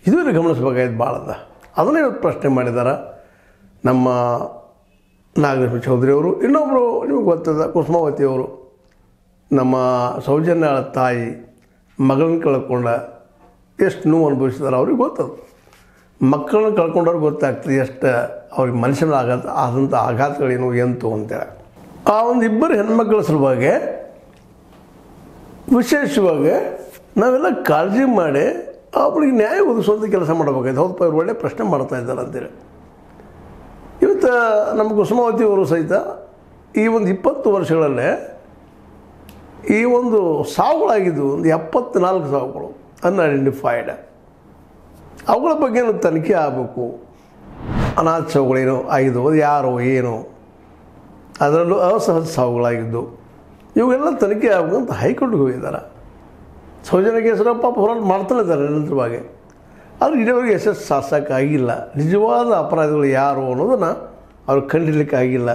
ಇದನ್ನು ಗಮನಿಸಬೇಕಾಯ್ತು ಭಾಳ ಅದ. ಅದನ್ನೇ ಇವತ್ತು ಪ್ರಶ್ನೆ ಮಾಡಿದ್ದಾರೆ ನಮ್ಮ ನಾಗಲಕ್ಷ್ಮಿ ಚೌಧರಿ ಅವರು. ಇನ್ನೊಬ್ಬರು ನಿಮಗೆ ಗೊತ್ತದ ಕುಸುಮಾವತಿ ಅವರು, ನಮ್ಮ ಸೌಜನ್ಯ ತಾಯಿ ಮಗಳನ್ನ ಕಳ್ಕೊಂಡ ಎಷ್ಟು ನೋವು ಅನುಭವಿಸಿದಾರೆ ಅವ್ರಿಗೆ ಗೊತ್ತದು. ಮಕ್ಕಳನ್ನ ಕಳ್ಕೊಂಡವ್ರಿಗೆ ಗೊತ್ತಾಗ್ತದೆ ಎಷ್ಟು ಅವ್ರಿಗೆ ಮನುಷ್ಯನ ಆದಂಥ ಆಘಾತಗಳೇನು ಎಂತು ಅಂತೇಳಿ. ಆ ಒಂದು ಇಬ್ಬರು ಹೆಣ್ಮಕ್ಳ ಸಲುವಾಗಿ ವಿಶೇಷವಾಗಿ ನಾವೆಲ್ಲ ಕಾಳಜಿ ಮಾಡಿ ಅವ್ರಿಗೆ ನ್ಯಾಯ ಒದಗಿಸುವಂಥ ಕೆಲಸ ಮಾಡಬೇಕಾಯ್ತು. ಹೌದಪ್ಪ ಇವ್ರು ಒಳ್ಳೆ ಪ್ರಶ್ನೆ ಮಾಡ್ತಾ ಇದ್ದಾರೆ ಅಂತೇಳಿ. ಇವತ್ತು ನಮ್ಮ ಕುಸುಮಾವತಿ ಅವರು ಸಹಿತ ಈ ಒಂದು 20 ವರ್ಷಗಳಲ್ಲೇ ಈ ಒಂದು ಸಾವುಗಳಾಗಿದ್ದು ಒಂದು 74 ಸಾವುಗಳು ಅನ್ಐಡೆಂಟಿಫೈಡ್. ಅವುಗಳ ಬಗ್ಗೆ ತನಿಖೆ ಆಗಬೇಕು. ಅನಾಥ ಸಾವುಗಳೇನು ಆಗಿದ್ದು, ಅದು ಯಾರೋ ಏನು, ಅದರಲ್ಲೂ ಅಸಹಜ ಸಾವುಗಳಾಗಿದ್ದು ಇವೆಲ್ಲ ತನಿಖೆ ಆಗಬೇಕು ಅಂತ ಹೈಕೋರ್ಟ್ಗೆ ಹೋಗಿದ್ದಾರೆ. ಸೌಜನ್ಯ ಕೇಸರ ಪಾಪ ಹೋರಾಟ ಮಾಡ್ತಾನೆ ಇದ್ದಾರೆ ನಿರಂತರವಾಗಿ. ಆದರೆ ಇಲ್ಲಿವರೆಗೆ ಯಶಸ್ಸು ಸಾಧಿಸೋಕ್ಕಾಗಿಲ್ಲ. ನಿಜವಾದ ಅಪರಾಧಿಗಳು ಯಾರು ಅನ್ನೋದನ್ನು ಅವ್ರು ಕಂಡಿಡ್ಲಿಕ್ಕೆ ಆಗಿಲ್ಲ.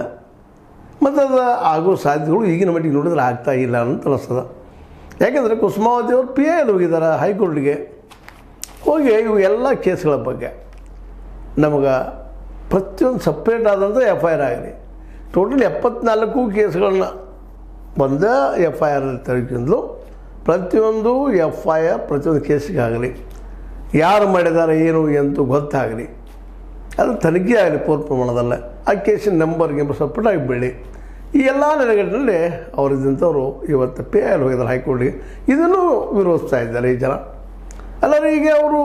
ಮತ್ತು ಅದು ಆಗೋ ಸಾಧ್ಯತೆಗಳು ಈಗಿನ ಮಟ್ಟಿಗೆ ನೋಡಿದ್ರೆ ಆಗ್ತಾ ಇಲ್ಲ ಅಂತ ಅನಿಸ್ತದೆ. ಯಾಕೆಂದರೆ ಕುಸುಮಾವತಿ ಅವರು PI ಅಲ್ಲಿ ಹೋಗಿದ್ದಾರೆ ಹೈಕೋರ್ಟ್ಗೆ. ಹೋಗಿ ಇವು ಎಲ್ಲ ಕೇಸ್ಗಳ ಬಗ್ಗೆ ನಮಗೆ ಪ್ರತಿಯೊಂದು ಸಪ್ರೇಟ್ ಆದಂಥ FIR ಆಗಲಿ. ಟೋಟಲ್ 74 ಕೇಸ್ಗಳನ್ನ ಒಂದೇ FIR ತೆಗೆದುಕೊಂಡು ಪ್ರತಿಯೊಂದು FIR ಪ್ರತಿಯೊಂದು ಕೇಸಿಗಾಗಲಿ ಯಾರು ಮಾಡಿದ್ದಾರೆ ಏನು ಎಂತೂ ಗೊತ್ತಾಗಲಿ, ಅದು ತನಿಖೆ ಆಗಲಿ ಪೂರ್ಣ ಪ್ರಮಾಣದಲ್ಲೇ. ಆ ಕೇಸಿನ ನಂಬರ್ಗೆ ಸಪ್ರೇಟ್ ಆಗಿಬಿಡಿ. ಈ ಎಲ್ಲ ನೆಲೆಗಟ್ಟಿನಲ್ಲಿ ಅವರಿದ್ದಂಥವ್ರು ಇವತ್ತು PI ಅಲ್ಲಿ ಹೋಗಿದ್ದಾರೆ ಹೈಕೋರ್ಟ್ಗೆ. ಇದನ್ನು ವಿರೋಧಿಸ್ತಾ ಇದ್ದಾರೆ ಈ ಜನ. ಅಲ್ಲರಿ ಈಗ ಅವರು